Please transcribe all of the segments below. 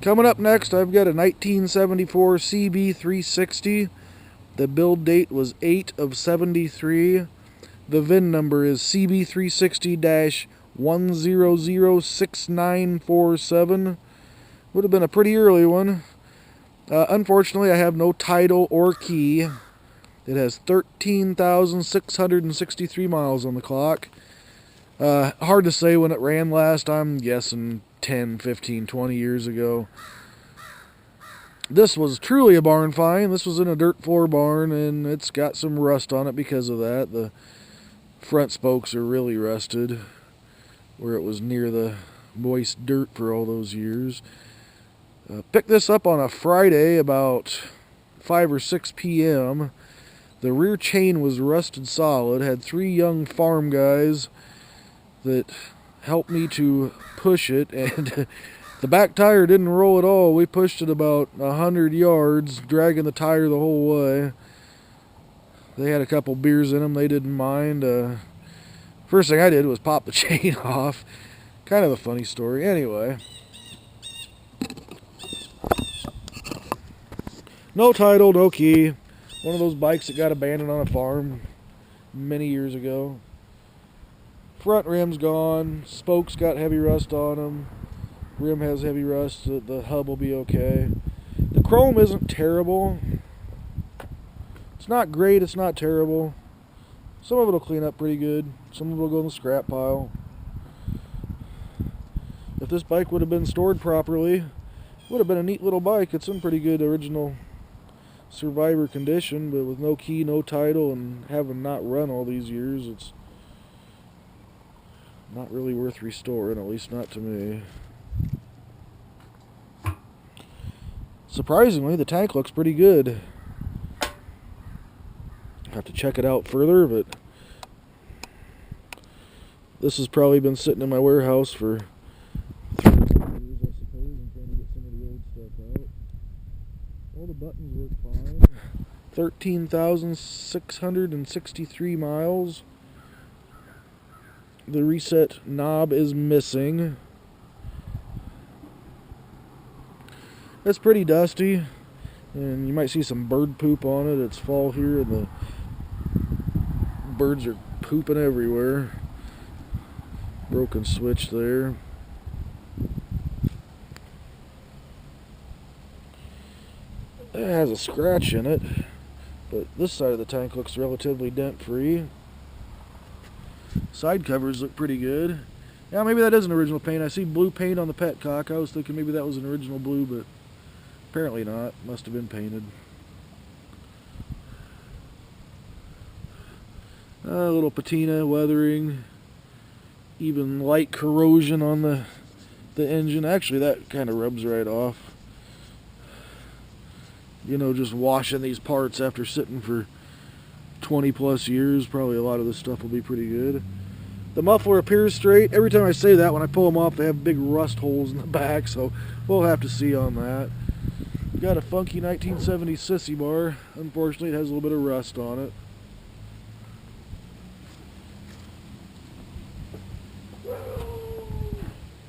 Coming up next, I've got a 1974 CB360. The build date was 8 of 73. The VIN number is CB360-1006947. Would have been a pretty early one. Unfortunately, I have no title or key. It has 13,663 miles on the clock. Hard to say when it ran last. I'm guessing 10, 15, 20 years ago. This was truly a barn find. This was in a dirt floor barn, and it's got some rust on it because of that. The front spokes are really rusted where it was near the moist dirt for all those years. Picked this up on a Friday about 5 or 6 p.m. The rear chain was rusted solid. Had 3 young farm guys that helped me to push it, and the back tire didn't roll at all. We pushed it about 100 yards, dragging the tire the whole way. They had a couple beers in them. They didn't mind. First thing I did was pop the chain off. Kind of a funny story. Anyway. No title, no key. One of those bikes that got abandoned on a farm many years ago. Front rim's gone. Spokes got heavy rust on them. Rim has heavy rust. The hub will be okay. The chrome isn't terrible. It's not great, it's not terrible. Some of it will clean up pretty good. Some of it will go in the scrap pile. If this bike would have been stored properly, it would have been a neat little bike. It's in pretty good original survivor condition, but with no key, no title, and having not run all these years, it's not really worth restoring, at least not to me. Surprisingly, the tank looks pretty good. Have to check it out further, but this has probably been sitting in my warehouse for 3 or 4 years, I suppose. I'm trying to get some of the old stuff out. All the buttons work fine. 13,663 miles. The reset knob is missing. It's pretty dusty, and you might see some bird poop on it. It's fall here, and the birds are pooping everywhere. Broken switch there. It has a scratch in it, but this side of the tank looks relatively dent-free. Side covers look pretty good. Yeah, maybe that is an original paint. I see blue paint on the petcock. I was thinking maybe that was an original blue, but apparently not. Must have been painted. A little patina, weathering, even light corrosion on the engine. Actually, that kind of rubs right off. You know, just washing these parts after sitting for 20 plus years, probably a lot of this stuff will be pretty good. The muffler appears straight. Every time I say that, when I pull them off, they have big rust holes in the back, so we'll have to see on that. Got a funky 1970 sissy bar. Unfortunately, it has a little bit of rust on it.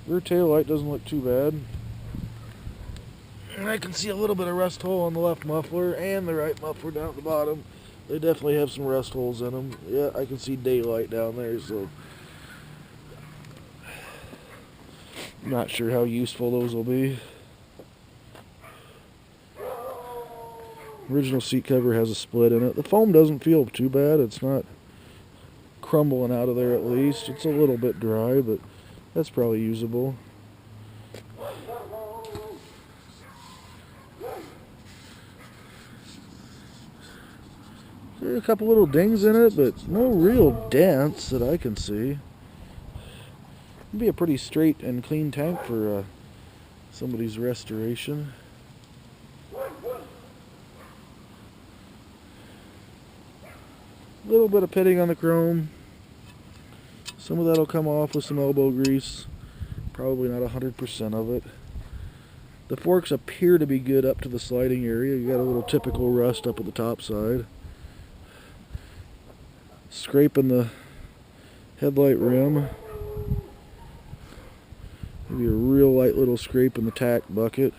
Rear tail light doesn't look too bad. And I can see a little bit of rust hole on the left muffler and the right muffler down at the bottom. They definitely have some rust holes in them. Yeah, I can see daylight down there, so I'm not sure how useful those will be. Original seat cover has a split in it. The foam doesn't feel too bad. It's not crumbling out of there, at least. It's a little bit dry, but that's probably usable. There are a couple little dings in it, but no real dents that I can see. It'd be a pretty straight and clean tank for somebody's restoration. A little bit of pitting on the chrome. Some of that will come off with some elbow grease. Probably not 100% of it. The forks appear to be good up to the sliding area. You got a little typical rust up at the top side. Scraping the headlight rim. Maybe a real light little scrape in the tack bucket.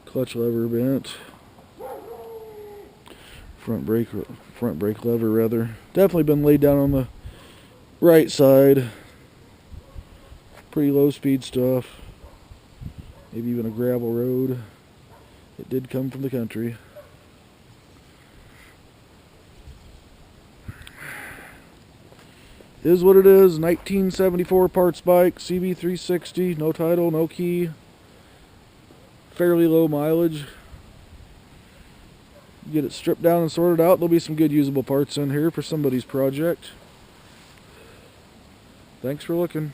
Clutch lever bent. Front brake lever rather. Definitely been laid down on the right side. Pretty low speed stuff. Maybe even a gravel road. It did come from the country. Is what it is. 1974 parts bike, CB360, no title, no key. Fairly low mileage. Get it stripped down and sorted out. There'll be some good usable parts in here for somebody's project. Thanks for looking.